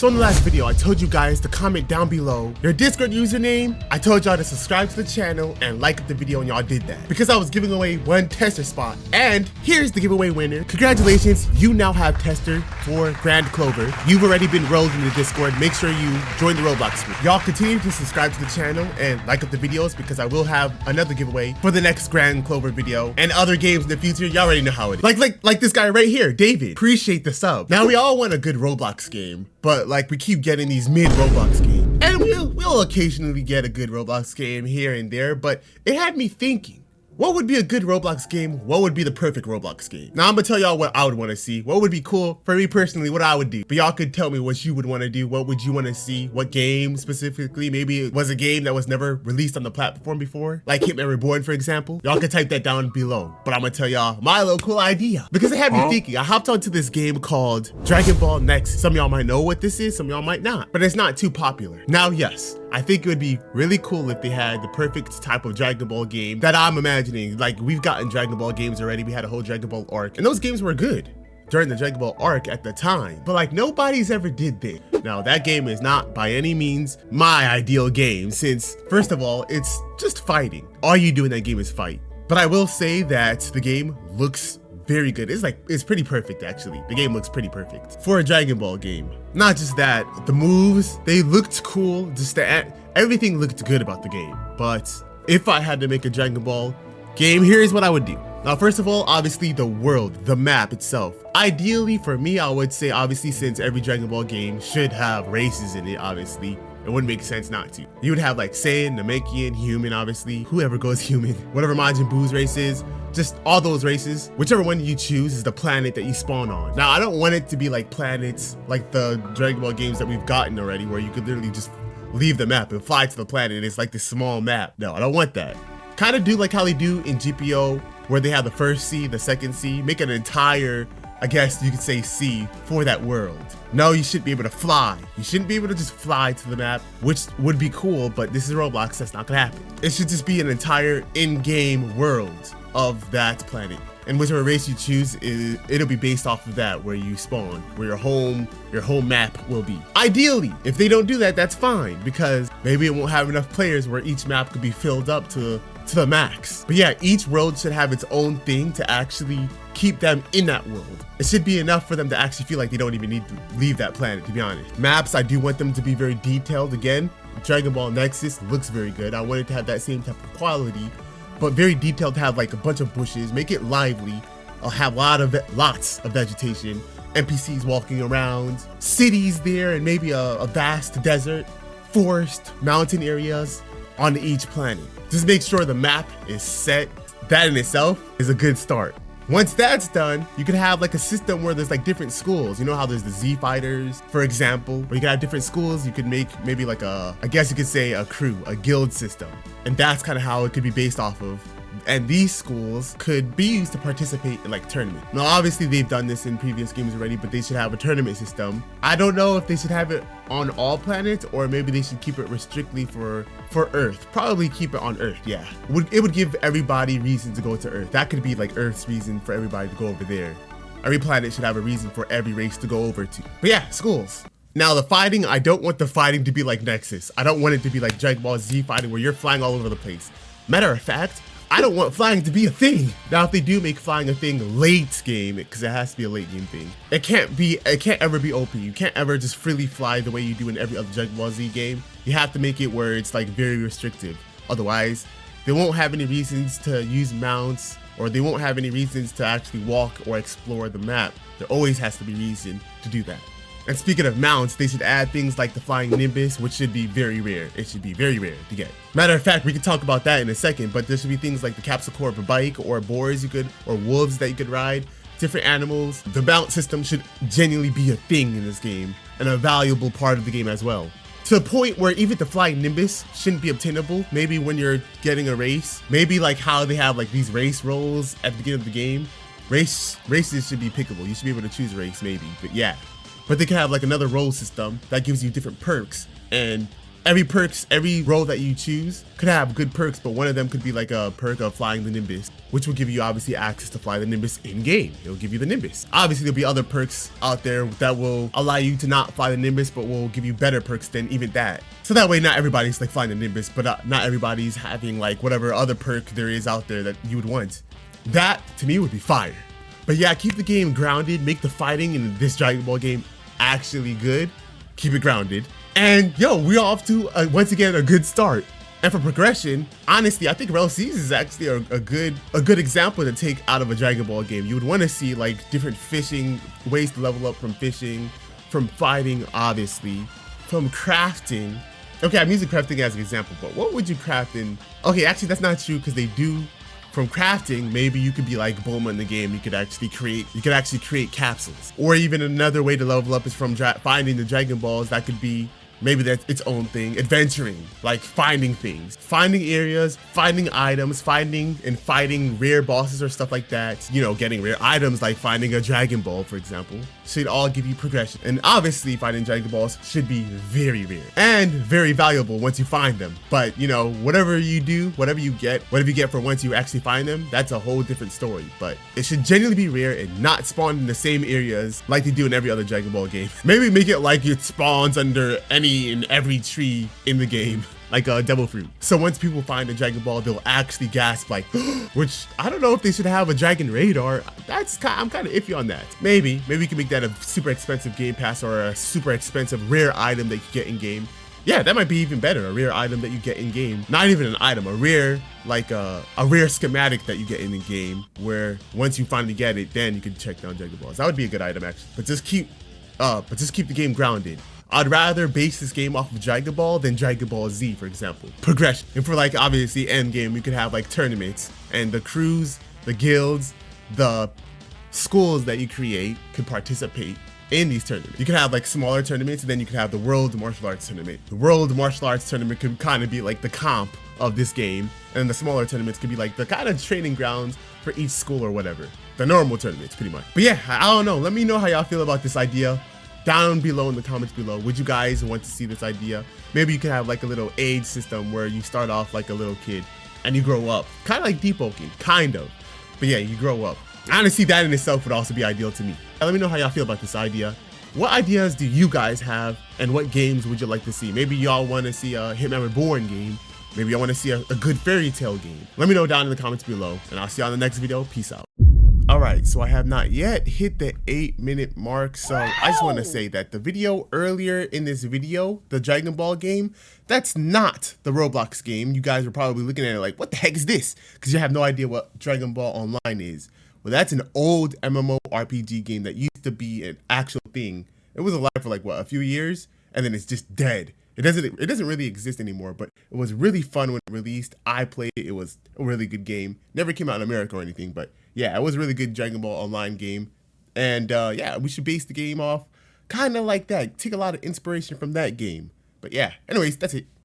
So in the last video, I told you guys to comment down below your Discord username. I told y'all to subscribe to the channel and like the video, and y'all did that because I was giving away one tester spot. And here's the giveaway winner. Congratulations, you now have tester for Grand Clover. You've already been enrolled in the Discord. Make sure you join the Roblox group. Y'all continue to subscribe to the channel and like up the videos because I will have another giveaway for the next Grand Clover video and other games in the future. Y'all already know how it is. Like this guy right here, David. Appreciate the sub. Now we all want a good Roblox game, but like we keep getting these mid Roblox games, and we'll occasionally get a good Roblox game here and there, but it had me thinking, what would be a good Roblox game? What would be the perfect Roblox game? Now I'm gonna tell y'all what I would want to see. What would be cool for me personally, what I would do. But y'all could tell me what you would want to do. What would you want to see? What game specifically? Maybe it was a game that was never released on the platform before, like Hitman Reborn, for example. Y'all can type that down below. But I'm gonna tell y'all my little cool idea because it had me thinking. I hopped onto this game called Dragon Ball Next. Some of y'all might know what this is, some of y'all might not, but it's not too popular. Now, yes, I think it would be really cool if they had the perfect type of Dragon Ball game that I'm imagining. Like, we've gotten Dragon Ball games already. We had a whole Dragon Ball arc, and those games were good during the Dragon Ball arc at the time. But like, nobody's ever did this. Now, that game is not by any means my ideal game since, first of all, it's just fighting. All you do in that game is fight. But I will say that the game looks very good. It's pretty perfect actually. The game looks pretty perfect for a Dragon Ball game. Not just that, the moves, they looked cool. Just everything looked good about the game. But if I had to make a Dragon Ball game, here's what I would do. Now, first of all, obviously the world, the map itself. Ideally for me, I would say obviously since every Dragon Ball game should have races in it, obviously. It wouldn't make sense not to. You would have like Saiyan, Namekian, human, obviously, whoever goes human, whatever Majin Buu's race is, just all those races, whichever one you choose is the planet that you spawn on. Now, I don't want it to be like planets like the Dragon Ball games that we've gotten already, where you could literally just leave the map and fly to the planet and it's like this small map. No, I don't want that. Kind of do like how they do in GPO, where they have the first sea, the second sea, make an entire, I guess you could say, sea for that world. No, you should be able to fly. You shouldn't be able to just fly to the map, which would be cool, but this is Roblox, that's not gonna happen. It should just be an entire in-game world of that planet. And whichever race you choose, it'll be based off of that, where you spawn, where your home map will be. Ideally, if they don't do that, that's fine, because maybe it won't have enough players where each map could be filled up to the max. But yeah, each world should have its own thing to actually keep them in that world. It should be enough for them to actually feel like they don't even need to leave that planet, to be honest. Maps, I do want them to be very detailed. Again, Dragon Ball Nexus looks very good. I want it to have that same type of quality, but very detailed, to have like a bunch of bushes, make it lively. I'll have lots of vegetation, NPCs walking around, cities there, and maybe a vast desert, forest, mountain areas on each planet. Just make sure the map is set. That in itself is a good start. Once that's done, you can have like a system where there's like different schools. You know how there's the Z Fighters, for example, where you can have different schools. You could make maybe like I guess you could say a crew, a guild system. And that's kind of how it could be based off of. And these schools could be used to participate in like tournament. Now, obviously they've done this in previous games already, but they should have a tournament system. I don't know if they should have it on all planets, or maybe they should keep it restrictly for Earth. Probably keep it on Earth, yeah. It would give everybody reason to go to Earth. That could be like Earth's reason for everybody to go over there. Every planet should have a reason for every race to go over to. But yeah, schools. Now the fighting, I don't want the fighting to be like Nexus. I don't want it to be like Dragon Ball Z fighting where you're flying all over the place. Matter of fact, I don't want flying to be a thing. Now, if they do make flying a thing late game, because it has to be a late game thing, it can't ever be OP. You can't ever just freely fly the way you do in every other Dragon Ball Z game. You have to make it where it's like very restrictive. Otherwise, they won't have any reasons to use mounts, or they won't have any reasons to actually walk or explore the map. There always has to be reason to do that. And speaking of mounts, they should add things like the flying Nimbus, which should be very rare. It should be very rare to get. Matter of fact, we can talk about that in a second, but there should be things like the Capsule Corp bike, or boars or wolves that you could ride, different animals. The mount system should genuinely be a thing in this game, and a valuable part of the game as well. To the point where even the flying Nimbus shouldn't be obtainable. Maybe when you're getting a race, maybe like how they have like these race rolls at the beginning of the game. Races should be pickable. You should be able to choose a race maybe, but yeah. But they can have like another role system that gives you different perks, and every role that you choose could have good perks, but one of them could be like a perk of flying the Nimbus, which will give you obviously access to fly the Nimbus in game. It'll give you the Nimbus. Obviously there'll be other perks out there that will allow you to not fly the Nimbus, but will give you better perks than even that. So that way not everybody's like flying the Nimbus, but not everybody's having like whatever other perk there is out there that you would want. That to me would be fire. But yeah, keep the game grounded, make the fighting in this Dragon Ball game actually good, keep it grounded. And yo, we're off to once again a good start. And for progression, honestly, I think SAGEz is actually a good example to take out of a Dragon Ball game. You would want to see like different fishing ways to level up, from fishing, from fighting, obviously, from crafting. Okay, I'm using crafting as an example, but what would you craft in? Okay, actually that's not true, because they do. From crafting, maybe you could be like Bulma in the game. You could actually create capsules. Or even another way to level up is from finding the Dragon Balls. That could be, maybe that's its own thing. Adventuring, like finding things, finding areas, finding items, finding and fighting rare bosses or stuff like that. You know, getting rare items like finding a Dragon Ball, for example, should all give you progression. And obviously finding Dragon Balls should be very rare and very valuable once you find them. But you know, whatever you do, whatever you get for once you actually find them, that's a whole different story. But it should genuinely be rare and not spawn in the same areas like they do in every other Dragon Ball game. Maybe make it like it spawns under any and every tree in the game, like a devil fruit. So once people find a Dragon Ball, they'll actually gasp like, which I don't know if they should have a Dragon Radar. I'm kind of iffy on that. Maybe you can make that a super expensive game pass or a super expensive rare item that you get in game. Yeah, that might be even better. A rare item that you get in game. Not even an item, a rare, like a rare schematic that you get in the game, where once you finally get it, then you can check down Dragon Balls. That would be a good item actually. But just keep the game grounded. I'd rather base this game off of Dragon Ball than Dragon Ball Z, for example. Progression. And for like obviously endgame, you could have like tournaments, and the crews, the guilds, the schools that you create could participate in these tournaments. You could have like smaller tournaments, and then you could have the World Martial Arts Tournament. The World Martial Arts Tournament could kind of be like the comp of this game, and the smaller tournaments could be like the kind of training grounds for each school or whatever. The normal tournaments, pretty much. But yeah, I don't know. Let me know how y'all feel about this idea down below in the comments below. Would you guys want to see this idea? Maybe you could have like a little age system where you start off like a little kid and you grow up, kind of like depoking, kind of. But yeah, you grow up. Honestly, that in itself would also be ideal to me. Let me know how y'all feel about this idea. What ideas do you guys have, and what games would you like to see? Maybe y'all want to see a Hitman Reborn game. Maybe y'all want to see a good fairy tale game. Let me know down in the comments below, and I'll see y'all in the next video. Peace out. Alright, so I have not yet hit the 8-minute mark, so I just want to say that the video earlier in this video, the Dragon Ball game, that's not the Roblox game. You guys were probably looking at it like, what the heck is this? Because you have no idea what Dragon Ball Online is. Well, that's an old MMORPG game that used to be an actual thing. It was alive for like, what, a few years? And then it's just dead. It doesn't really exist anymore, but it was really fun when it released. I played it. It was a really good game. Never came out in America or anything, but yeah, it was a really good Dragon Ball Online game. And yeah, we should base the game off kind of like that. Take a lot of inspiration from that game. But yeah, anyways, that's it.